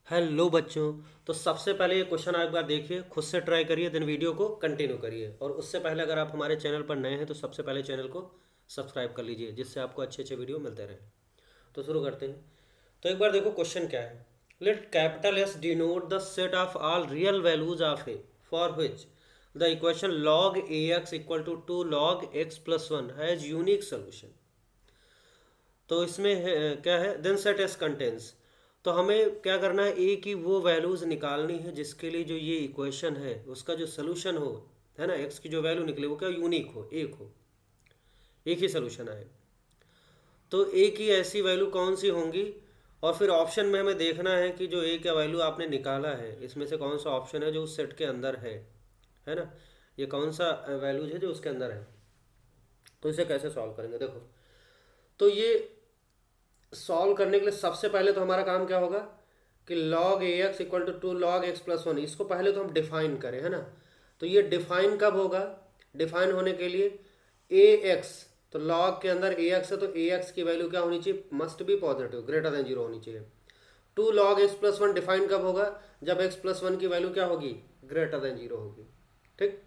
Hello बच्चों। तो सबसे पहले ये क्वेश्चन आप एक बार देखिए, खुद से ट्राई करिए, देन वीडियो को कंटिन्यू करिए। और उससे पहले अगर आप हमारे चैनल पर नए हैं तो सबसे पहले चैनल को सब्सक्राइब कर लीजिए, जिससे आपको अच्छे अच्छे वीडियो मिलते रहें। तो शुरू करते हैं। तो एक बार देखो क्वेश्चन क्या है। Let capital S denote the set of all real values of a for which the equation log a x equal to two log x plus one has unique solution. तो इसमें क्या है, देन सेट एस कंटेंस। तो हमें क्या करना है, ए की वो वैल्यूज़ निकालनी है जिसके लिए जो ये इक्वेशन है उसका जो सोल्यूशन हो, है ना, एक्स की जो वैल्यू निकले वो क्या यूनिक हो, एक हो, एक ही सोल्यूशन आए। तो ए की ऐसी वैल्यू कौन सी होंगी, और फिर ऑप्शन में हमें देखना है कि जो ए का वैल्यू आपने निकाला है इसमें से कौन सा ऑप्शन है जो उस सेट के अंदर है ना, ये कौन सा वैल्यूज है जो उसके अंदर है। तो इसे कैसे सॉल्व करेंगे, देखो। तो ये सॉल्व करने के लिए सबसे पहले तो हमारा काम क्या होगा कि log a x equal to two log x plus one, इसको पहले तो हम डिफाइन करें, है ना। तो ये डिफाइन कब होगा, डिफाइन होने के लिए ए एक्स, तो log के अंदर ए एक्स है तो ए एक्स की वैल्यू क्या होनी चाहिए, must be positive, greater than zero होनी चाहिए। Two log x plus one define कब होगा, जब एक्स प्लस वन की वैल्यू क्या होगी, ग्रेटर देन जीरो होगी। ठीक।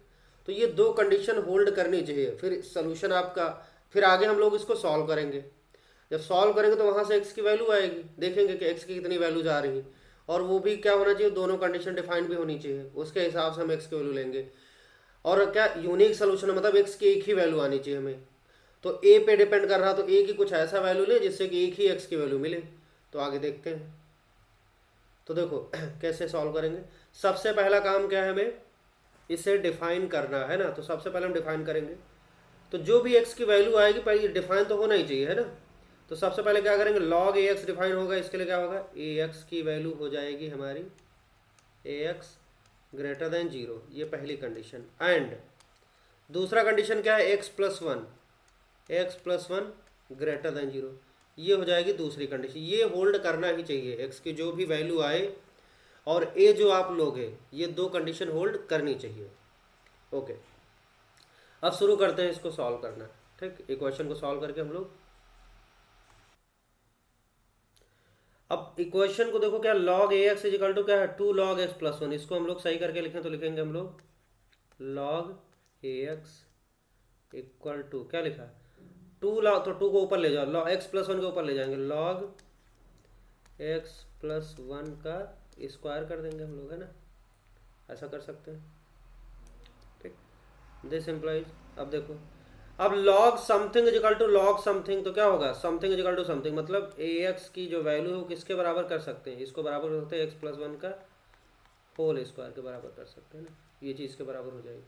तो ये दो कंडीशन होल्ड करनी चाहिए, फिर सोल्यूशन आपका, फिर आगे हम लोग इसको सॉल्व करेंगे। जब सॉल्व करेंगे तो वहाँ से एक्स की वैल्यू आएगी, देखेंगे कि एक्स की कितनी वैल्यूज आ रही, और वो भी क्या होना चाहिए, दोनों कंडीशन डिफाइन भी होनी चाहिए, उसके हिसाब से हम एक्स की वैल्यू लेंगे। और क्या यूनिक सोल्यूशन, मतलब एक्स की एक ही वैल्यू आनी चाहिए हमें। तो ए पे डिपेंड कर रहा, तो ए की कुछ ऐसा वैल्यू ले जिससे कि एक ही एक्स की वैल्यू मिले। तो आगे देखते हैं। तो देखो कैसे सॉल्व करेंगे। सबसे पहला काम क्या है, हमें इसे डिफाइन करना है ना। तो सबसे पहले हम डिफाइन करेंगे, तो जो भी एक्स की वैल्यू आएगी पहले डिफाइन तो होना ही चाहिए, है ना। तो सबसे पहले क्या करेंगे, लॉग ए एक्स डिफाइन होगा, इसके लिए क्या होगा, ए एक्स की वैल्यू हो जाएगी हमारी ए एक्स ग्रेटर देन जीरो, ये पहली कंडीशन। एंड दूसरा कंडीशन क्या है, x plus one greater than zero, ये हो जाएगी दूसरी कंडीशन। ये होल्ड करना ही चाहिए, एक्स की जो भी वैल्यू आए और ए जो आप लोग है, ये दो कंडीशन होल्ड करनी चाहिए। ओके। अब शुरू करते हैं इसको सॉल्व करना। ठीक, इक्वेशन को सॉल्व करके हम लोग, अब इक्वेशन को देखो, क्या log a x equal to क्या है, two log x plus one. इसको हम लोग सही करके लिखें तो लिखेंगे हम लोग log a x equal to क्या लिखा, टू लॉग, तो टू को ऊपर ले जाओ, लॉग एक्स प्लस वन के ऊपर ले जाएंगे, log एक्स प्लस वन का स्क्वायर कर देंगे हम लोग, है ना। ऐसा कर सकते हैं। ठीक। दिस इम्प्लाइज, अब देखो, अब log something equal to log something, तो क्या होगा, समथिंग इजिकल टू समथिंग, मतलब ए एक्स की जो वैल्यू है वो किसके बराबर कर सकते हैं, इसको बराबर कर सकते हैं एक्स प्लस वन का होल स्क्वायर के बराबर कर सकते हैं ना, ये चीज़ के बराबर हो जाएगी।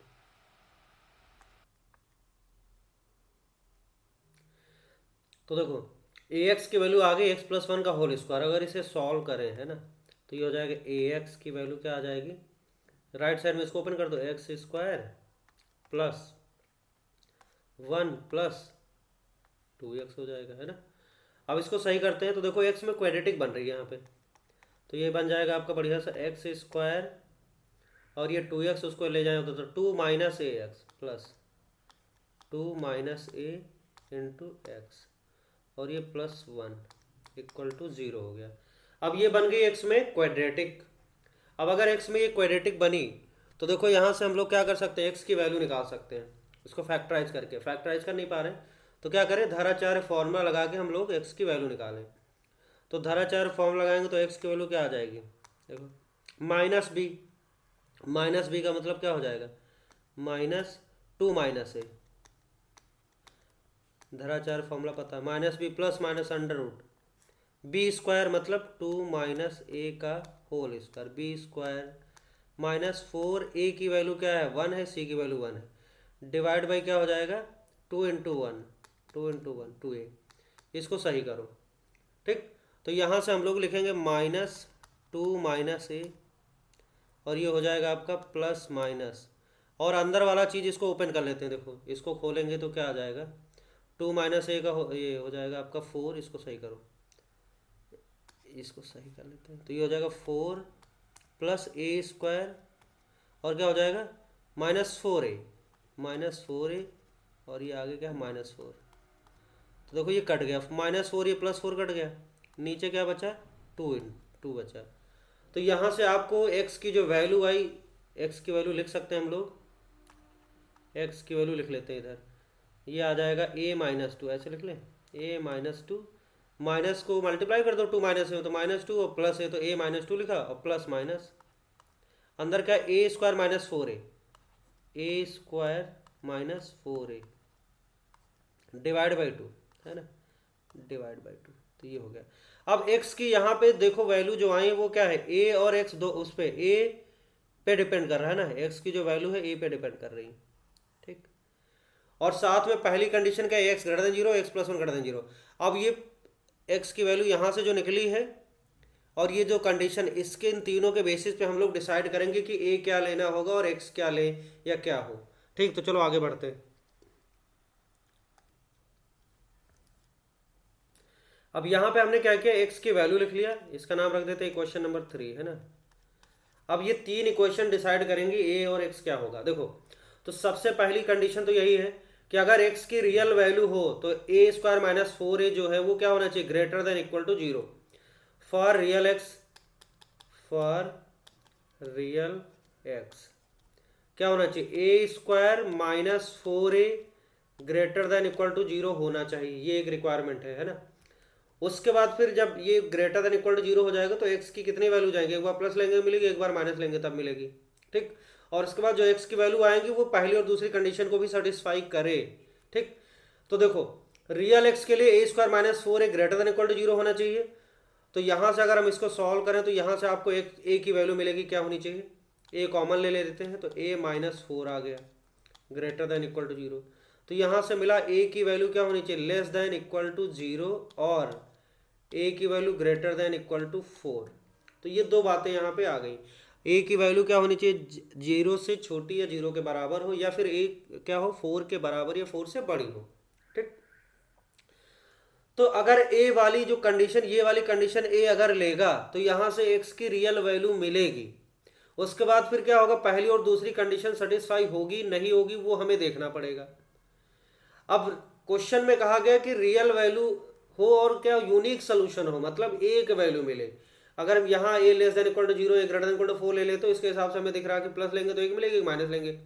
तो देखो, ए एक्स की वैल्यू आ गई एक्स प्लस वन का होल स्क्वायर, अगर इसे सॉल्व करें, है ना, तो ये हो जाएगा ए एक्स की वैल्यू क्या आ जाएगी, राइट साइड में इसको ओपन कर दो, x square plus one plus two x हो जाएगा, है ना। अब इसको सही करते हैं, तो देखो एक्स में क्वेड्रेटिक बन रही है यहाँ पे, तो ये बन जाएगा आपका बढ़िया सा एक्स स्क्वायर, और ये टू एक्स उसको ले जाए तो two minus a x plus two minus a into x, और ये plus one equal to zero हो गया। अब ये बन गई एक्स में क्वाड्रेटिक। अब अगर एक्स में ये क्वाड्रेटिक बनी, तो देखो यहाँ से हम लोग क्या कर सकते हैं, एक्स की वैल्यू निकाल सकते हैं, इसको फैक्टराइज करके। फैक्टराइज कर नहीं पा रहे तो क्या करें, धराचार्य फॉर्मूला लगा के हम लोग एक्स की वैल्यू निकालें। तो धराचार्य फॉर्मूला लगाएंगे तो एक्स की वैल्यू क्या आ जाएगी, देखो माइनस बी का मतलब क्या हो जाएगा, माइनस टू माइनस ए, धराचार फॉर्मूला पता है, minus B plus minus under root B square, मतलब टू माइनस ए का whole square, B square minus four, A की वैल्यू क्या है, वन है, सी की वैल्यू वन है, डिवाइड बाई क्या हो जाएगा, two into one, two A. इसको सही करो। ठीक। तो यहाँ से हम लोग लिखेंगे माइनस टू माइनस ए, और ये हो जाएगा आपका प्लस माइनस, और अंदर वाला चीज़ इसको ओपन कर लेते हैं, देखो इसको खोलेंगे तो क्या आ जाएगा, टू माइनस ए का ये हो जाएगा आपका फोर, इसको सही करो, इसको सही कर लेते हैं, तो ये हो जाएगा फोर प्लस ए स्क्वायर, और क्या हो जाएगा, माइनस फोर ए, और ये आगे क्या है, माइनस फोर। तो देखो ये कट गया, माइनस फोर, ये प्लस फोर कट गया, नीचे क्या बचा, टू बचा। तो यहाँ से आपको x की जो वैल्यू आई, x की वैल्यू लिख सकते हैं हम लोग, x की वैल्यू लिख लेते हैं इधर, ये आ जाएगा a-2, ऐसे लिख लें a-2, माइनस को मल्टीप्लाई कर दो, 2 माइनस है तो -2 और प्लस है तो a-2 लिखा और प्लस माइनस अंदर क्या a square -4a, a square -4a divide by 2 है ना, डिवाइड बाई 2, तो ये हो गया। अब x की यहाँ पे देखो वैल्यू जो आई है वो क्या है, a और x दो उस पे a पे डिपेंड कर रहा है ना, x की जो वैल्यू है a पे डिपेंड कर रही है, ठीक। और साथ में पहली कंडीशन क्या है, x greater than 0, x +1 greater than 0। अब ये x की वैल्यू यहाँ से जो निकली है और ये जो कंडीशन, इसके इन तीनों के बेसिस पे हम लोग डिसाइड करेंगे कि a क्या लेना होगा और x क्या ले या क्या हो, ठीक। तो चलो आगे बढ़ते हैं। अब यहाँ पे हमने क्या किया, x की वैल्यू लिख लिया, इसका नाम रख देते हैं इक्वेशन नंबर 3, है ना। अब ये 3 इक्वेशन डिसाइड करेंगे a और x क्या होगा। देखो तो सबसे पहली कंडीशन तो यही है कि अगर x की रियल वैल्यू हो तो a स्क्वायर -4a जो है वो क्या होना चाहिए, greater than equal to 0 for real x, for real x क्या होना चाहिए, a square -4a greater than equal to 0 होना चाहिए, ये एक रिक्वायरमेंट है ना। उसके बाद फिर जब ये ग्रेटर देन इक्वल टू 0 हो जाएगा तो x की कितनी वैल्यू जाएंगे, एक बार प्लस लेंगे मिलेगी, एक बार माइनस लेंगे तब मिलेगी, ठीक। और उसके बाद जो x की वैल्यू आएंगी वो पहली और दूसरी कंडीशन को भी सेटिस्फाई करे, ठीक। तो देखो रियल x के लिए a square -4a greater than equal to 0 होना चाहिए। तो यहाँ से अगर हम इसको सॉल्व करें तो यहाँ से आपको एक a की वैल्यू मिलेगी, क्या होनी चाहिए, a कॉमन ले लेते हैं तो a-4 आ गया ग्रेटर देन इक्वल टू 0। तो यहाँ से मिला a की वैल्यू क्या होनी चाहिए, लेस देन इक्वल टू 0 और a की value greater than equal to 4। तो ये दो बातें यहाँ पे आ गई, a की वैल्यू क्या होनी चाहिए, 0 से छोटी या 0 के बराबर हो, या फिर a क्या हो 4 के बराबर या 4 से बड़ी हो, ठीक। तो अगर a वाली जो कंडीशन, ये वाली कंडीशन a अगर लेगा तो यहाँ से x की रियल वैल्यू मिलेगी। उसके बाद फिर क्या होगा, पहली और दूसरी कंडीशन सेटिस्फाई होगी नहीं होगी वो हमें देखना पड़ेगा। अब क्वेश्चन में कहा गया कि रियल वैल्यू हो और क्या यूनिक सोल्यूशन हो, मतलब एक वैल्यू मिले। अगर यहाँ a less than equal to 0, a greater than equal to 4 ले ले तो इसके हिसाब से हमें दिख रहा है कि प्लस लेंगे तो एक मिलेगी, माइनस लेंगे।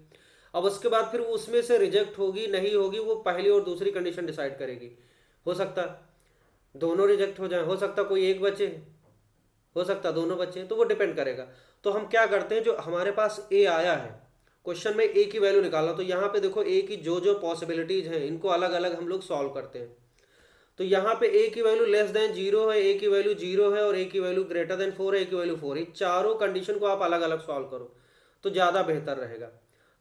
अब उसके बाद फिर उसमें से रिजेक्ट होगी नहीं होगी वो पहली और दूसरी कंडीशन डिसाइड करेगी। हो सकता दोनों रिजेक्ट हो जाए, हो सकता कोई एक बचे, हो सकता दोनों बचे, तो वो डिपेंड करेगा। तो हम क्या करते हैं, जो हमारे पास a आया है क्वेश्चन में a की वैल्यू निकालना, तो यहाँ पे देखो a की जो जो पॉसिबिलिटीज हैं इनको अलग अलग हम लोग सॉल्व करते हैं। तो यहाँ पे a की वैल्यू लेस देन 0 है, a की वैल्यू 0 है और a की वैल्यू ग्रेटर देन 4 है, a की वैल्यू 4 है। चारों कंडीशन को आप अलग अलग सॉल्व करो तो ज़्यादा बेहतर रहेगा।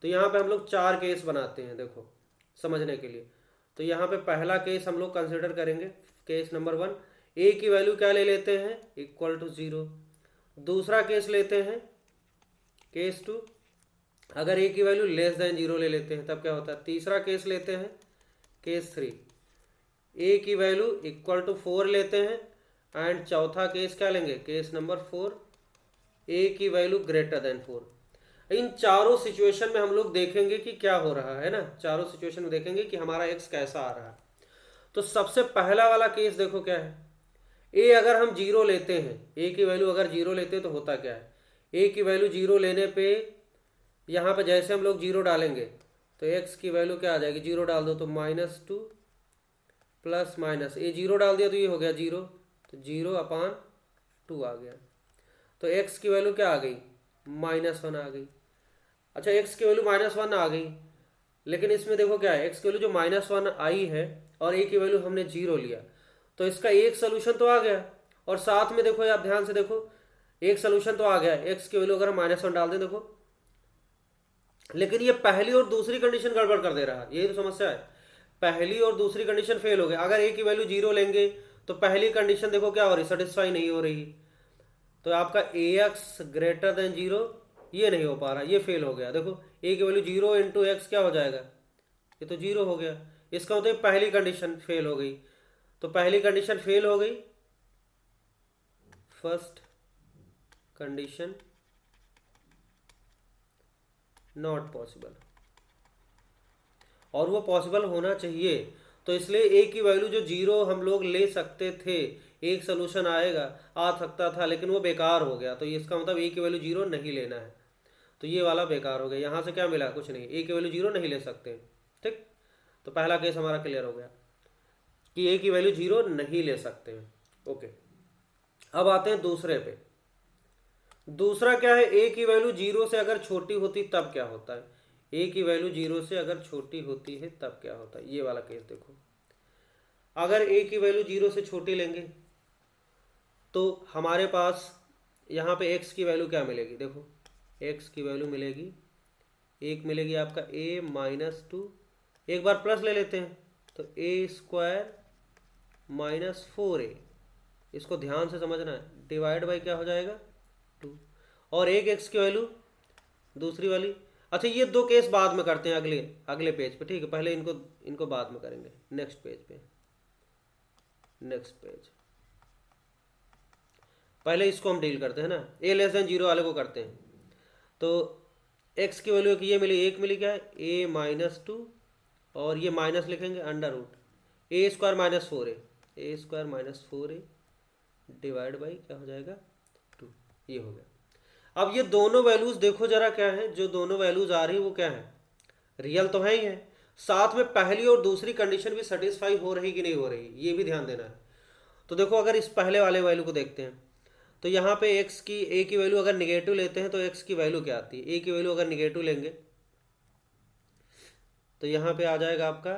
तो यहाँ पे हम लोग 4 केस बनाते हैं देखो समझने के लिए। तो यहाँ पे पहला केस हम लोग कंसिडर करेंगे, केस नंबर 1, a की वैल्यू क्या ले लेते हैं, इक्वल टू 0। दूसरा केस लेते हैं केस 2, अगर a की वैल्यू लेस देन 0 ले लेते हैं तब क्या होता है। तीसरा केस लेते हैं केस 3, a की वैल्यू इक्वल टू 4 लेते हैं। एंड चौथा केस क्या लेंगे, केस नंबर 4, a की वैल्यू ग्रेटर देन 4। इन चारों सिचुएशन में हम लोग देखेंगे कि क्या हो रहा है ना, चारों सिचुएशन में देखेंगे कि हमारा x कैसा आ रहा है। तो सबसे पहला वाला केस देखो क्या है, a अगर हम 0 लेते हैं, a की वैल्यू अगर 0 लेते हैं तो होता क्या है, a की वैल्यू 0 लेने पे यहाँ पे जैसे हम लोग 0 डालेंगे तो x की वैल्यू क्या आ जाएगी, 0 डाल दो तो -2 प्लस माइनस, a 0 डाल दिया तो ये हो गया 0, तो 0/2 आ गया। तो x की वैल्यू क्या आ गई, -1 आ गई। अच्छा x की वैल्यू -1 आ गई, लेकिन इसमें देखो क्या है, x की वैल्यू जो -1 आई है और a की वैल्यू हमने 0 लिया, तो इसका एक सोल्यूशन तो आ गया। और साथ में देखो आप ध्यान से देखो, एक सोल्यूशन तो आ गया, x की वैल्यू अगर हम -1 डाल दें देखो, लेकिन ये पहली और दूसरी कंडीशन गड़बड़ कर दे रहा है, यही तो समस्या है। पहली और दूसरी कंडीशन फेल हो गई। अगर a की वैल्यू 0 लेंगे तो पहली कंडीशन देखो क्या हो रही, सेटिस्फाई नहीं हो रही, तो आपका ax ग्रेटर देन 0 ये नहीं हो पा रहा, ये फेल हो गया। देखो a की वैल्यू 0 इंटू एक्स क्या हो जाएगा, ये तो 0 हो गया, इसका मतलब पहली कंडीशन फेल हो गई। तो पहली कंडीशन फेल हो गई, फर्स्ट कंडीशन नॉट पॉसिबल, और वो पॉसिबल होना चाहिए। तो इसलिए a की वैल्यू जो 0 हम लोग ले सकते थे, एक सोल्यूशन आएगा, आ सकता था लेकिन वो बेकार हो गया, तो इसका मतलब ए की वैल्यू 0 नहीं लेना है। तो ये वाला बेकार हो गया। यहाँ से क्या मिला, कुछ नहीं, ए की वैल्यू 0 नहीं ले सकते। ठीक, तो पहला केस हमारा क्लियर हो गया कि ए की वैल्यू 0 नहीं ले सकते हैं। ओके, अब आते हैं दूसरे पे। दूसरा क्या है, ए की वैल्यू 0 से अगर छोटी होती तब क्या होता है। ए की वैल्यू 0 से अगर छोटी होती है तब क्या होता है। ये वाला केस देखो, अगर ए की वैल्यू 0 से छोटी लेंगे तो हमारे पास यहाँ पे एक्स की वैल्यू क्या मिलेगी, देखो एक्स की वैल्यू मिलेगी, एक मिलेगी आपका ए माइनस 2, एक बार प्लस ले लेते हैं तो ए स्क्वायर माइनस 4a, इसको ध्यान से समझना है, डिवाइड बाई क्या हो जाएगा 2, और एक एक्स की वैल्यू दूसरी वाली। अच्छा, ये दो केस बाद में करते हैं अगले अगले पेज पे, ठीक है, पहले इनको बाद में करेंगे नेक्स्ट पेज पे। नेक्स्ट पेज, पहले इसको हम डील करते हैं ना, ए लेस देन 0 वाले को करते हैं। तो एक्स की वैल्यू ये मिली, एक मिली क्या है ए माइनस 2, और ये माइनस लिखेंगे under root a square minus 4a, a square minus 4a divide by क्या हो जाएगा 2, ये हो गया। अब ये दोनों वैल्यूज देखो जरा क्या है, जो दोनों वैल्यूज आ रही है वो क्या है, रियल तो है ही है, साथ में पहली और दूसरी कंडीशन भी सेटिस्फाई हो रही कि नहीं हो रही, ये भी ध्यान देना है। तो देखो अगर इस पहले वाले वैल्यू को देखते हैं तो यहाँ पे एक्स की ए की वैल्यू अगर निगेटिव लेते हैं तो एक्स की वैल्यू क्या आती है, ए की वैल्यू अगर निगेटिव लेंगे तो यहाँ पे आ जाएगा आपका,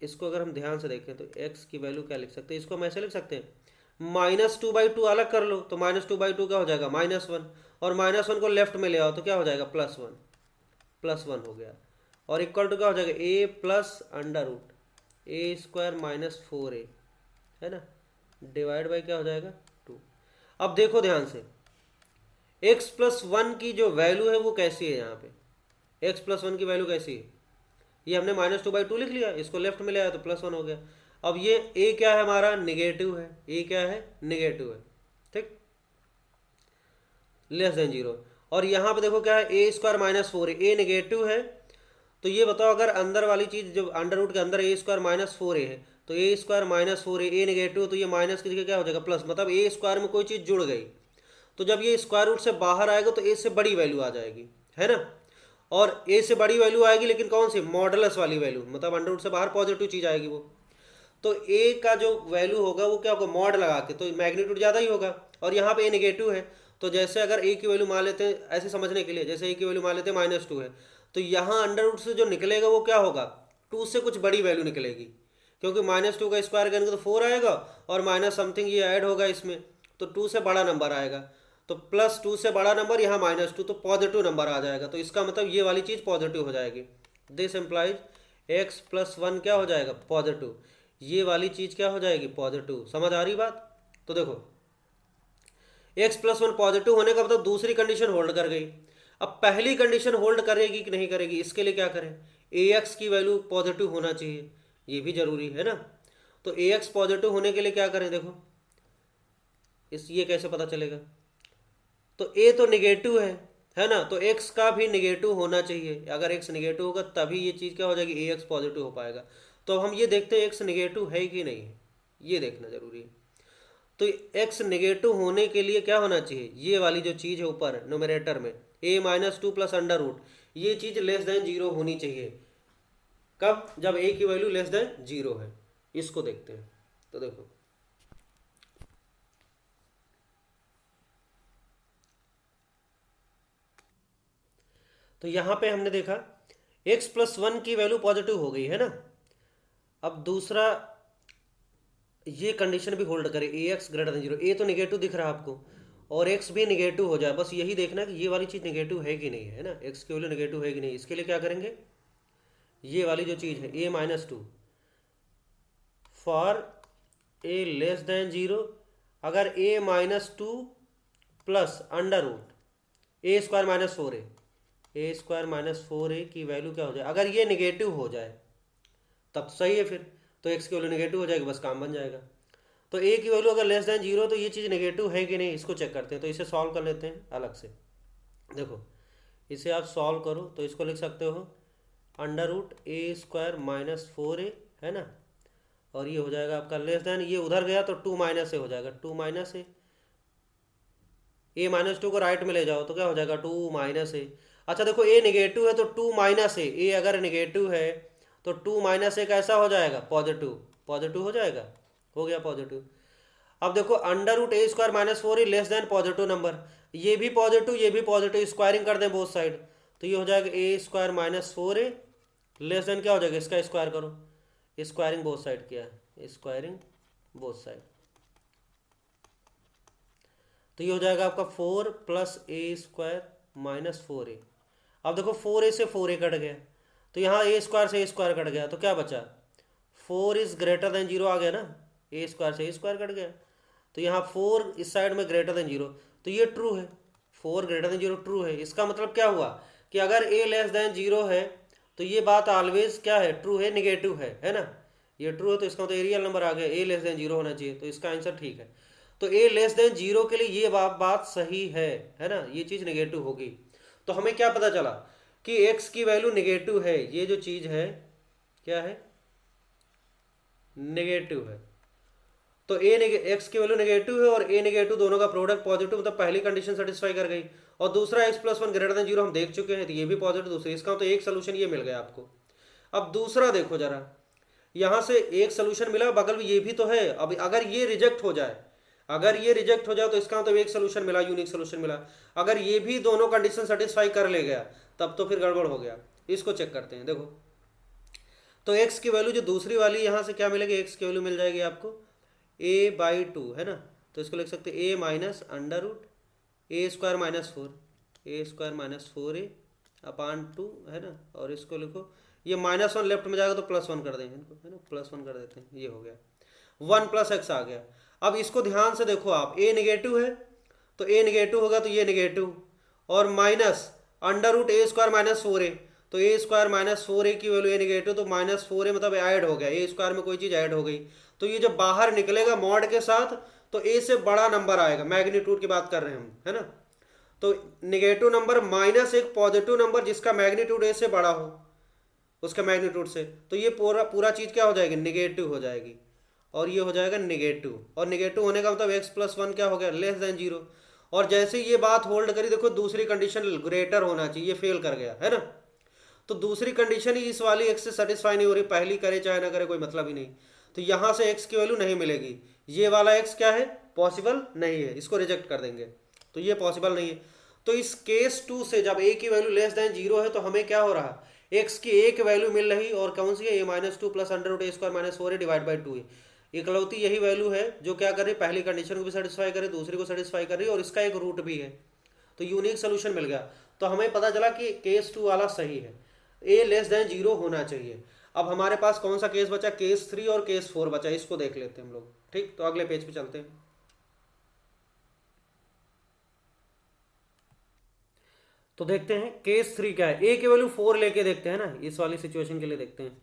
इसको अगर हम ध्यान से देखें तो एक्स की वैल्यू क्या लिख सकते हैं, इसको हम ऐसे लिख सकते हैं -2/2 अलग कर लो तो -2/2 क्या हो जाएगा -1, और -1 को लेफ्ट में ले आओ तो क्या हो जाएगा +1 हो गया, और इक्वल टू क्या हो जाएगा ए plus under root a square minus 4a, है ना, डिवाइड बाई क्या हो जाएगा 2। अब देखो ध्यान से, x प्लस 1 की जो वैल्यू है वो कैसी है, यहाँ पे x प्लस 1 की वैल्यू कैसी है, ये हमने -2/2 लिख लिया, इसको लेफ्ट में ले आया तो +1 हो गया। अब ये a क्या है हमारा, निगेटिव है, a क्या है निगेटिव है, ठीक, लेस देन 0, और यहाँ पे देखो क्या है ए स्क्वायर माइनस 4a, ए निगेटिव है, तो ये बताओ अगर अंदर वाली चीज़ जो अंडर रूट के अंदर ए स्क्वायर माइनस 4a है तो ए स्क्वायर माइनस 4a, ए निगेटिव तो ये माइनस की जगह क्या हो जाएगा प्लस, मतलब ए स्क्वायर में कोई चीज़ जुड़ गई, तो जब ये स्क्वायर रूट से बाहर आएगा तो ए से बड़ी वैल्यू आ जाएगी, है ना, और ए से बड़ी वैल्यू आएगी लेकिन कौन सी, मॉडुलस वाली वैल्यू, मतलब अंडर रूट से बाहर पॉजिटिव चीज़ आएगी वो, तो ए का जो वैल्यू होगा वो क्या होगा, मॉड लगा के, तो मैग्नीट्यूड ज़्यादा ही होगा, और यहाँ पे ए निगेटिव है, तो जैसे अगर ए की वैल्यू मान लेते हैं, ऐसे समझने के लिए, जैसे ए की वैल्यू मान लेते हैं -2 है, तो यहाँ अंडर रूट से जो निकलेगा वो क्या होगा, 2 से कुछ बड़ी वैल्यू निकलेगी, क्योंकि -2 का स्क्वायर करेंगे तो 4 आएगा, और माइनस समथिंग ये ऐड होगा इसमें, तो 2 से बड़ा नंबर आएगा, तो +2 से बड़ा नंबर यहाँ -2, तो पॉजिटिव नंबर आ जाएगा, तो इसका मतलब ये वाली चीज़ पॉजिटिव हो जाएगी। दिस एम्प्लाइज x प्लस 1 क्या हो जाएगा पॉजिटिव, ये वाली चीज़ क्या हो जाएगी पॉजिटिव, समझ आ रही बात। तो देखो x प्लस 1 पॉजिटिव होने का मतलब दूसरी कंडीशन होल्ड कर गई, अब पहली कंडीशन होल्ड करेगी कि नहीं करेगी, इसके लिए क्या करें, ax की वैल्यू पॉजिटिव होना चाहिए, ये भी जरूरी है ना, तो ax पॉजिटिव होने के लिए क्या करें, देखो ये कैसे पता चलेगा, तो a तो निगेटिव है ना, तो x का भी निगेटिव होना चाहिए, अगर x निगेटिव होगा तभी ये चीज़ क्या हो जाएगी, ax पॉजिटिव हो पाएगा। तो हम ये देखते हैं x निगेटिव है कि नहीं है, ये देखना जरूरी है। तो x निगेटिव होने के लिए क्या होना चाहिए, ये वाली जो चीज़ है ऊपर न्यूमरेटर में a-2 प्लस अंडर रूट, ये चीज़ लेस देन 0 होनी चाहिए, कब, जब a की वैल्यू लेस देन 0 है। इसको देखते हैं, तो देखो तो यहाँ पे हमने देखा x प्लस 1 की वैल्यू पॉजिटिव हो गई है ना, अब दूसरा ये कंडीशन भी होल्ड करे ax ग्रेटर देन 0, a तो निगेटिव दिख रहा है आपको, और x भी निगेटिव हो जाए, बस यही देखना है कि ये वाली चीज़ निगेटिव है कि नहीं है ना, x की वैल्यू निगेटिव है कि नहीं, इसके लिए क्या करेंगे, ये वाली जो चीज़ है a-2 for a less then 0, अगर a-2 plus under root a square minus 4a, a square minus 4a की वैल्यू क्या हो जाए, अगर ये निगेटिव हो जाए तब सही है, फिर तो x की वैल्यू निगेटिव हो जाएगी, बस काम बन जाएगा। तो a की वैल्यू अगर लेस देन 0 तो ये चीज़ निगेटिव है कि नहीं, इसको चेक करते हैं, तो इसे सॉल्व कर लेते हैं अलग से। देखो इसे आप सॉल्व करो तो इसको लिख सकते हो under root a square minus 4a, है ना, और ये हो जाएगा आपका लेस देन, ये उधर गया तो 2 माइनस ए हो जाएगा, 2 माइनस ए माइनस टू को राइट में ले जाओ तो क्या हो जाएगा 2 माइनस ए। अच्छा देखो ए निगेटिव है तो 2 माइनस ए अगर निगेटिव है तो 2 माइनस ए कैसा हो जाएगा, पॉजिटिव, पॉजिटिव हो जाएगा, हो गया पॉजिटिव। अब देखो under root a square minus four less than positive number, ये भी पॉजिटिव ये भी पॉजिटिव, स्क्वायरिंग कर दें बोथ साइड तो ये हो जाएगा ए स्क्वायर माइनस फोर ए लेस देन क्या हो जाएगा, इसका स्क्वायर करो, स्क्वायरिंग बोथ साइड किया है, स्क्वायरिंग बोथ साइड तो ये हो जाएगा आपका 4 प्लस ए स्क्वायर माइनस फोर ए। अब देखो 4 ए से 4 ए कट गया तो यहाँ ए स्क्वायर से ए स्क्वायर कट गया तो क्या बचा, 4 इज ग्रेटर देन जीरो आ गया ना, ए स्क्वायर से ए स्क्वायर कट गया तो यहाँ 4 इस साइड में ग्रेटर देन जीरो तो ये ट्रू है, 4 ग्रेटर देन जीरो ट्रू है। इसका मतलब क्या हुआ कि अगर ए लेस देन जीरो है तो ये बात ऑलवेज क्या है, ट्रू है, निगेटिव है ना, ये ट्रू है तो इसका मतलब रियल नंबर आ गया, ए लेस देन जीरो होना चाहिए तो इसका आंसर ठीक है। तो ए लेस देन जीरो के लिए ये बात सही है ना, ये चीज़ निगेटिव होगी। तो हमें क्या पता चला कि एक्स की वैल्यू निगेटिव है, ये जो चीज़ है क्या है, नेगेटिव है। तो एक्स की वैल्यू नेगेटिव है और ए नेगेटिव दोनों का प्रोडक्ट पॉजिटिव, मतलब पहली कंडीशन सेटिस्फाई कर गई। और दूसरा x plus one greater than zero हम देख चुके हैं तो ये भी पॉजिटिव, दूसरी, इसका तो एक सोल्यूशन ये मिल गया आपको। अब दूसरा देखो जरा, यहाँ से एक सोल्यूशन मिला, बगल में ये भी तो है। अब अगर ये रिजेक्ट हो जाए, अगर ये रिजेक्ट हो जाए तो इसका मतलब एक सोल्यूशन मिला, यूनिक सोल्यूशन मिला। अगर ये भी दोनों कंडीशन सेटिस्फाई कर ले गया तब तो फिर गड़बड़ हो गया। इसको चेक करते हैं, देखो तो x की वैल्यू जो दूसरी वाली यहाँ से क्या मिलेगी, x की वैल्यू मिल जाएगी आपको a/2 है ना, तो इसको लिख सकते हैं a minus under root a square minus four, a square minus four a upon two है ना, और इसको लिखो, ये -1 लेफ्ट में जाएगा तो +1 कर देंगे इनको है ना, +1 कर देते हैं, ये हो गया 1 + x आ गया। अब इसको ध्यान से देखो आप, a निगेटिव है तो a निगेटिव होगा तो ये निगेटिव, और minus under root a square minus four ए, तो ए स्क्वायर माइनस फोर ए की वैल्यू ए निगेटिव तो -4a मतलब ऐड हो गया, ए स्क्वायर में कोई चीज़ ऐड हो गई तो ये जब बाहर निकलेगा मॉड के साथ तो ए से बड़ा नंबर आएगा, मैग्नीट्यूड की बात कर रहे हैं हम है ना। तो निगेटिव नंबर माइनस एक पॉजिटिव नंबर जिसका मैग्नीट्यूड ए से बड़ा हो उसका मैग्नीट्यूड से, तो ये पूरा पूरा चीज़ क्या हो जाएगी, निगेटिव हो जाएगी, और ये हो जाएगा निगेटिव, और निगेटिव होने का मतलब x + 1 क्या हो गया, लेस देन जीरो। और जैसे ये बात होल्ड करी, देखो दूसरी कंडीशन ग्रेटर होना चाहिए, ये फेल कर गया है ना, तो दूसरी कंडीशन ही इस वाली x से सेटिस्फाई नहीं हो रही, पहली करे चाहे ना करे कोई मतलब ही नहीं, तो यहाँ से x की वैल्यू नहीं मिलेगी, ये वाला x क्या है, पॉसिबल नहीं है, इसको रिजेक्ट कर देंगे, तो ये पॉसिबल नहीं है। तो इस केस 2 से जब a की वैल्यू लेस देन जीरो है तो हमें क्या हो रहा है, x की एक वैल्यू मिल रही, और कौन सी है, a-2 + under root a square minus four a divide by 2 है, इकलौती यही वैल्यू है जो क्या कर रही है, पहली कंडीशन को भी सेटिस्फाई कर रही, दूसरी को सेटिस्फाई कर रही है, और इसका एक रूट भी है, तो यूनिक सोल्यूशन मिल गया। तो हमें पता चला कि केस 2 वाला सही है, ए लेस देन जीरो होना चाहिए। अब हमारे पास कौन सा केस बचा, केस 3 और केस 4 बचा, इसको देख लेते हैं हम लोग, ठीक। तो अगले पेज पे चलते हैं। तो देखते हैं केस 3 क्या है, ए की वैल्यू 4 लेके देखते हैं ना, इस वाली सिचुएशन के लिए देखते हैं।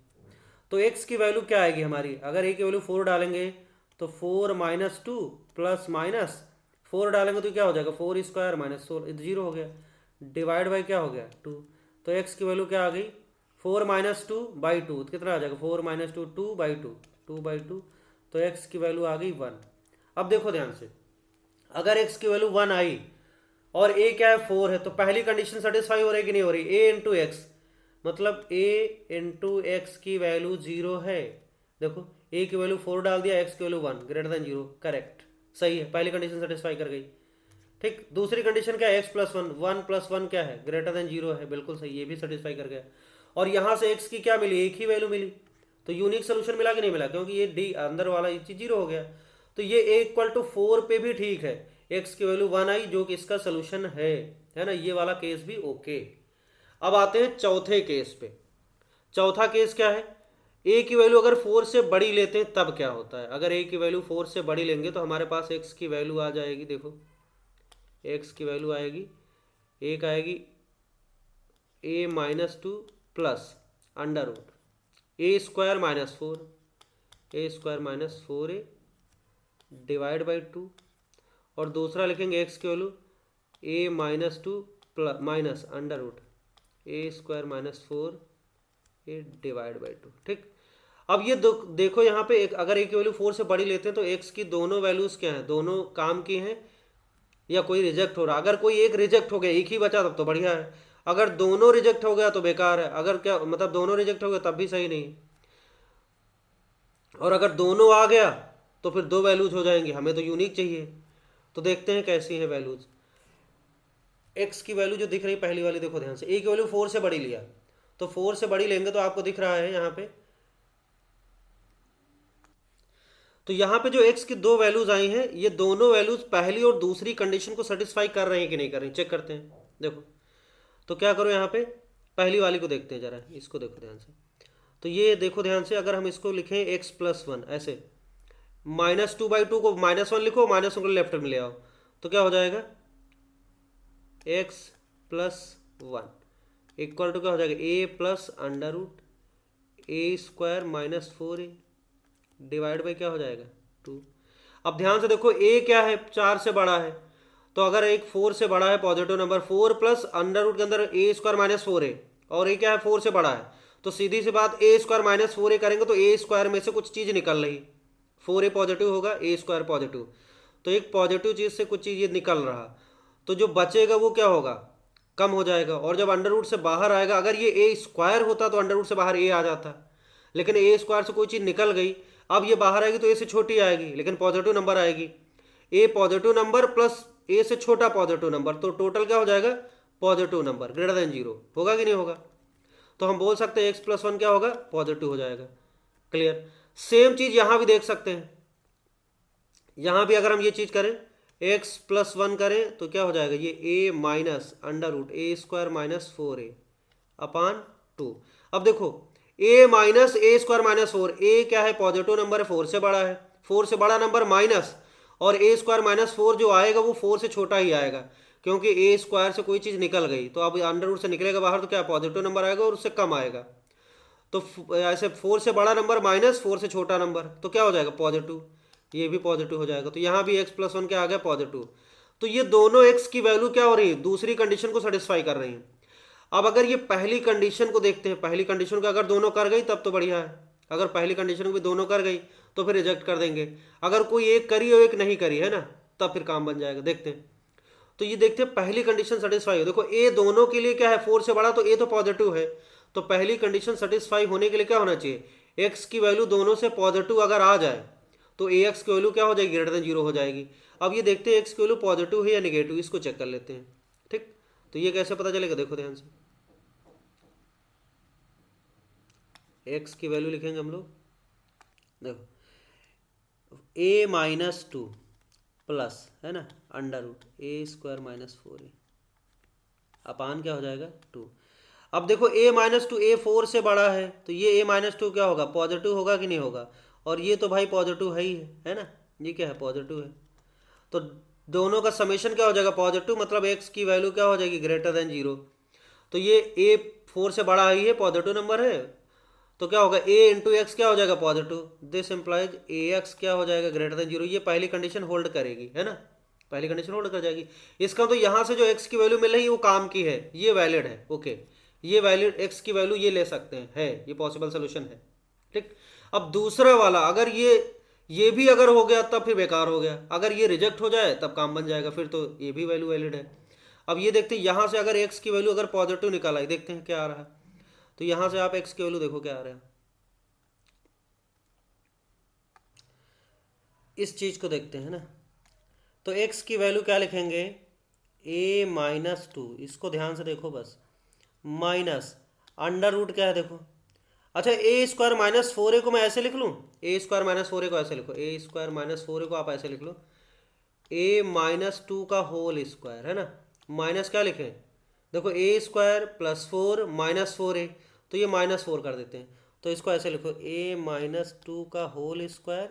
तो x की वैल्यू क्या आएगी हमारी, अगर a की वैल्यू 4 डालेंगे तो 4 - 2 प्लस माइनस 4 डालेंगे तो क्या हो जाएगा, 4 स्क्वायर माइनस 4 जीरो हो गया, डिवाइड बाई क्या हो गया 2, तो x की वैल्यू क्या आ गई, 4 - 2 बाई 2 तो कितना आ जाएगा, 4 - 2 2 बाई 2 2 बाई 2, तो x की वैल्यू आ गई 1। अब देखो ध्यान से, अगर x की वैल्यू 1 आई और a क्या है 4 है, तो पहली कंडीशन सेटिस्फाई हो रही कि नहीं हो रही, a इंटू एक्स, मतलब a इंटू एक्स की वैल्यू 0 है। देखो a की वैल्यू 4 डाल दिया, x की वैल्यू 1 ग्रेटर देन 0, करेक्ट, सही है, पहली कंडीशन सेटिस्फाई कर गई, ठीक। दूसरी कंडीशन क्या है, x + 1 1 + 1 क्या है, ग्रेटर देन 0 है, बिल्कुल सही, ये भी सेटिस्फाई कर गया। और यहाँ से x की क्या मिली, एक ही वैल्यू मिली, तो यूनिक सोल्यूशन मिला कि नहीं मिला, क्योंकि ये डी अंदर वाला ये चीज 0 हो गया, तो ये a = 4 पे भी ठीक है, x की वैल्यू 1 आई जो कि इसका सोल्यूशन है ना, ये वाला केस भी ओके। अब आते हैं चौथे केस पे। चौथा केस क्या है, a की वैल्यू अगर 4 से बड़ी लेते हैं तब क्या होता है, अगर a की वैल्यू 4 से बड़ी लेंगे तो हमारे पास x की वैल्यू आ जाएगी, देखो x की वैल्यू आएगी, एक आएगी a-2 plus under root a square minus four minus four a divide by 2, और दूसरा लिखेंगे x की value a-2 plus minus under root a square minus four a divide by 2, ठीक। अब ये देखो यहाँ पे एक, अगर ए की वैल्यू 4 से बड़ी लेते हैं तो एक्स की दोनों वैल्यूज क्या हैं, दोनों काम की हैं या कोई रिजेक्ट हो रहा। अगर कोई एक रिजेक्ट हो गया, एक ही बचा तब तो बढ़िया है, अगर दोनों रिजेक्ट हो गया तो बेकार है। अगर क्या मतलब दोनों रिजेक्ट हो गया तब भी सही नहीं, और अगर दोनों आ गया तो फिर दो वैल्यूज हो जाएंगी, हमें तो यूनिक चाहिए। तो देखते हैं कैसी है वैल्यूज। एक्स की वैल्यू जो दिख रही पहली वाली देखो ध्यान से, ए की वैल्यू 4 से बड़ी लिया, तो 4 से बड़ी लेंगे तो आपको दिख रहा है यहाँ पे, तो यहाँ पे जो x की दो वैल्यूज आई हैं ये दोनों वैल्यूज पहली और दूसरी कंडीशन को सेटिस्फाई कर रहे हैं कि नहीं कर रही, चेक करते हैं। देखो तो क्या करो, यहाँ पे पहली वाली को देखते हैं जरा, इसको देखो ध्यान से। तो ये देखो ध्यान से, अगर हम इसको लिखें x+1 ऐसे, -2/2 को -1 लिखो, -1 को लेफ्ट में ले आओ, तो क्या हो जाएगा x+1 इक्वल टू क्या हो जाएगा a+√a² - 4a डिवाइड बाई क्या हो जाएगा 2। अब ध्यान से देखो a क्या है, 4 से बड़ा है, तो अगर एक 4 से बड़ा है positive number, 4 plus under root के अंदर a² - 4a, और a क्या है 4 से बड़ा है, तो सीधी सी बात a² - 4a करेंगे तो a² में से कुछ चीज़ निकल रही, 4a पॉजिटिव होगा, a² पॉजिटिव, तो एक पॉजिटिव चीज़ से कुछ चीज़ ये निकल रहा, तो जो बचेगा वो क्या होगा, कम हो जाएगा। और जब अंडर रूट से बाहर आएगा, अगर ये a² होता तो अंडर रूट से बाहर a आ जाता, लेकिन a² से कोई चीज़ निकल गई, अब ये बाहर आएगी तो a से छोटी आएगी लेकिन पॉजिटिव नंबर आएगी, a positive number plus a से छोटा पॉजिटिव नंबर, तो टोटल क्या हो जाएगा पॉजिटिव नंबर ग्रेटर देन 0, होगा कि नहीं होगा। तो हम बोल सकते हैं x+1 क्या होगा, पॉजिटिव हो जाएगा। क्लियर। सेम चीज़ यहाँ भी देख सकते हैं, यहाँ भी अगर हम ये चीज़ करें x+1 करें तो क्या हो जाएगा, ये a- - 4a/2। अब देखो a-a² - 4, a क्या है पॉजिटिव नंबर है, 4 से बड़ा है, 4 से बड़ा नंबर माइनस, और a² - 4 जो आएगा वो 4 से छोटा ही आएगा, क्योंकि a² से कोई चीज़ निकल गई, तो अब अंडर रूट से निकलेगा बाहर तो क्या पॉजिटिव नंबर आएगा और उससे कम आएगा, तो ऐसे 4 से बड़ा नंबर माइनस 4 से छोटा नंबर, तो क्या हो जाएगा पॉजिटिव, ये भी पॉजिटिव हो जाएगा। तो यहाँ भी x+1 क्या आ गया पॉजिटिव। तो ये दोनों x की वैल्यू क्या हो रही है, दूसरी कंडीशन को सेटिस्फाई कर रही हैं। अब अगर ये पहली कंडीशन को देखते हैं, पहली कंडीशन को अगर दोनों कर गई तब तो बढ़िया है, अगर पहली कंडीशन को भी दोनों कर गई तो फिर रिजेक्ट कर देंगे, अगर कोई एक करी और एक नहीं करी है ना, तब फिर काम बन जाएगा। देखते हैं, तो ये देखते हैं पहली कंडीशन सेटिस्फाई हो, देखो ए दोनों के लिए क्या है 4 से बड़ा, तो ए तो पॉजिटिव है, तो पहली कंडीशन सेटिस्फाई होने के लिए क्या होना चाहिए, एक्स की वैल्यू दोनों से पॉजिटिव अगर आ जाए तो ए एक्स की वैल्यू क्या हो जाएगी, ग्रेटर देन 0 हो जाएगी। अब ये देखते हैं एक्स की वैल्यू पॉजिटिव है या निगेटिव, इसको चेक कर लेते हैं। ठीक, तो ये कैसे पता चलेगा, देखो ध्यान से, एक्स की वैल्यू लिखेंगे हम लोग, देखो a-2 प्लस है ना अंडर रूट a² - 4a अपान क्या हो जाएगा 2। अब देखो a-2 a 4 से बड़ा है, तो ये a-2 क्या होगा, पॉजिटिव होगा कि नहीं होगा, और ये तो भाई पॉजिटिव है ही है ना, ये क्या है पॉजिटिव है, तो दोनों का समेशन क्या हो जाएगा पॉजिटिव, मतलब x की वैल्यू क्या हो जाएगी ग्रेटर देन 0। तो ये a 4 से बड़ा ही है, पॉजिटिव नंबर है, तो क्या होगा a इंटू एक्स क्या हो जाएगा पॉजिटिव, दिस इम्प्लाइज ax क्या हो जाएगा ग्रेटर देन 0। ये पहली कंडीशन होल्ड करेगी है ना, पहली कंडीशन होल्ड कर जाएगी। इसका तो यहाँ से जो x की वैल्यू मिल रही है वो काम की है, ये वैलिड है, ओके, ये वैलिड x की वैल्यू ये ले सकते हैं, है ये पॉसिबल सोल्यूशन है। ठीक, अब दूसरा वाला अगर ये भी अगर हो गया तब फिर बेकार हो गया, अगर ये रिजेक्ट हो जाए तब काम बन जाएगा, फिर तो ये भी वैल्यू वैलिड है। अब ये देखते हैं यहाँ से अगर x की वैल्यू अगर पॉजिटिव निकाला है, देखते हैं क्या आ रहा है, तो यहाँ से आप x की वैल्यू देखो क्या आ रहा है, इस चीज़ को देखते हैं ना, तो x की वैल्यू क्या लिखेंगे a-2, इसको ध्यान से देखो बस, माइनस अंडर रूट क्या है देखो, अच्छा a² - 4a को मैं ऐसे लिख लूँ, a² - 4a को ऐसे लिखो, a² - 4a को आप ऐसे लिख लो a-2 का होल स्क्वायर है ना, माइनस क्या लिखें, देखो a² + 4 - 4a, तो ये -4 कर देते हैं, तो इसको ऐसे लिखो a-2 का होल स्क्वायर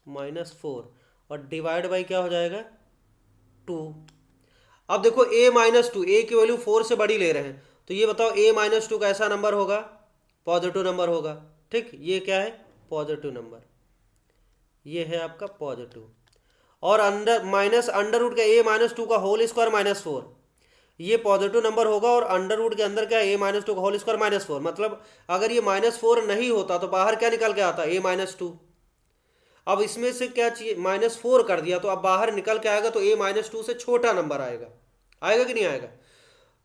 -4 और डिवाइड बाई क्या हो जाएगा 2। अब देखो a-2, a की वैल्यू 4 से बड़ी ले रहे हैं, तो ये बताओ a-2 कैसा नंबर होगा, पॉजिटिव नंबर होगा। ठीक, ये क्या है पॉजिटिव नंबर, ये है आपका पॉजिटिव, और अंडर रूट का a-2 का होल स्क्वायर -4, ये पॉजिटिव नंबर होगा और अंडर रूट के अंदर क्या है, a-2 का होल स्क्वायर -4, मतलब अगर ये -4 नहीं होता तो बाहर क्या निकल के आता, a-2। अब इसमें से क्या चाहिए, -4 कर दिया तो अब बाहर निकल के आएगा तो a-2 से छोटा नंबर आएगा, आएगा कि नहीं आएगा।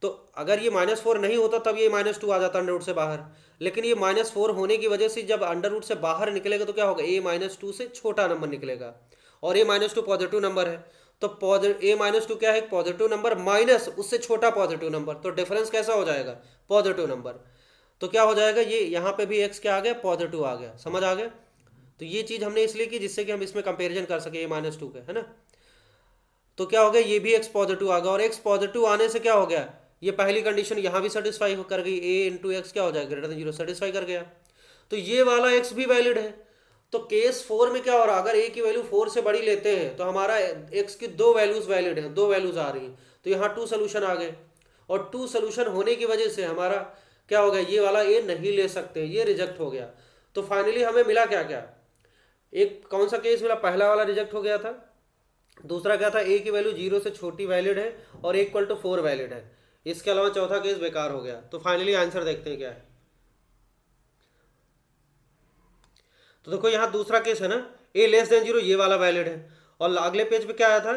तो अगर ये -4 नहीं होता तब ये -2 आ जाता अंडर रूट से बाहर, लेकिन ये -4 होने की वजह से जब अंडर रूट से बाहर निकलेगा तो क्या होगा, a-2 से छोटा नंबर निकलेगा, और a-2 पॉजिटिव नंबर है, तो a-2 क्या है, पॉजिटिव नंबर माइनस उससे छोटा पॉजिटिव नंबर, तो डिफरेंस कैसा हो जाएगा, पॉजिटिव नंबर। तो क्या हो जाएगा, ये यहाँ पे भी x क्या आ गया, पॉजिटिव आ गया, समझ आ गया। तो ये चीज़ हमने इसलिए की जिससे कि हम इसमें कंपेरिजन कर सके a-2 के, है ना। तो क्या हो गया, ये भी x पॉजिटिव आ गया, और x पॉजिटिव आने से क्या हो गया, ये पहली कंडीशन यहाँ भी सेटिस्फाई कर गई, a × x क्या हो जाएगा, ग्रेटर देन 0 सेटिस्फाई कर गया। तो ये वाला x भी वैलिड है। तो केस 4 में क्या हो रहा, अगर a की वैल्यू 4 से बड़ी लेते हैं तो हमारा x की दो वैल्यूज वैलिड है, दो वैल्यूज आ रही हैं, तो यहाँ 2 सोल्यूशन आ गए, और 2 सोल्यूशन होने की वजह से हमारा क्या हो गया, ये वाला a नहीं ले सकते, ये रिजेक्ट हो गया। तो फाइनली हमें मिला क्या क्या, एक कौन सा केस मिला, पहला वाला रिजेक्ट हो गया था, दूसरा क्या था, a की वैल्यू 0 से छोटी वैलिड है और a = 4 वैलिड है, इसके अलावा चौथा केस बेकार हो गया। तो फाइनली आंसर देखते हैं क्या है। तो देखो यहाँ दूसरा केस है ना, a <0, ये वाला वैलिड है, और अगले पेज पे क्या आया था,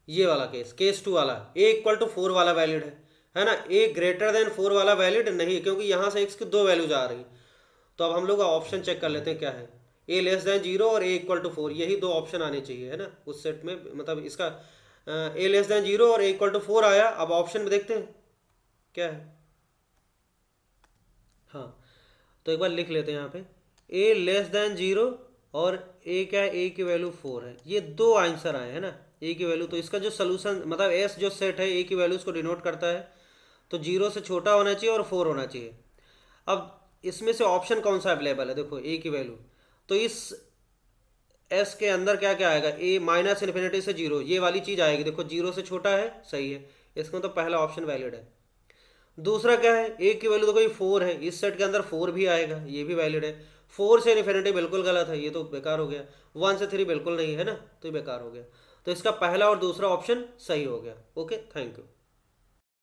ये वाला केस 2 वाला, a = 4 वाला वैलिड है ना, a < 4 वाला वैलिड नहीं है, क्योंकि यहाँ से x की दो वैल्यूज आ रही। तो अब हम लोग ऑप्शन चेक कर लेते हैं क्या है, a <0 और a = 4, यही दो ऑप्शन आने चाहिए, है ना, उस सेट में, मतलब इसका a <0 और a = 4 आया। अब ऑप्शन में देखते हैं क्या है। हाँ, तो एक बार लिख लेते हैं यहाँ पे, a < 0 और a क्या है, a की वैल्यू 4 है, ये दो आंसर आए हैं ना, a की वैल्यू। तो इसका जो सोल्यूशन, मतलब s जो सेट है a की वैल्यूज को डिनोट करता है, तो 0 से छोटा होना चाहिए और 4 होना चाहिए। अब इसमें से ऑप्शन कौन सा अवेलेबल है, देखो a की वैल्यू, तो इस s के अंदर क्या क्या आएगा, a -∞ से 0, ये वाली चीज़ आएगी, देखो 0 से छोटा है, सही है, इसमें तो पहला ऑप्शन वैलिड है। दूसरा क्या है, a की वैल्यू तो कोई 4 है, इस सेट के अंदर 4 भी आएगा, ये भी वैलिड है। 4 से इन्फिनिटी बिल्कुल गलत है, ये तो बेकार हो गया। 1 से 3 बिल्कुल नहीं है ना, तो ये बेकार हो गया। तो इसका पहला और दूसरा ऑप्शन सही हो गया। Okay, thank you.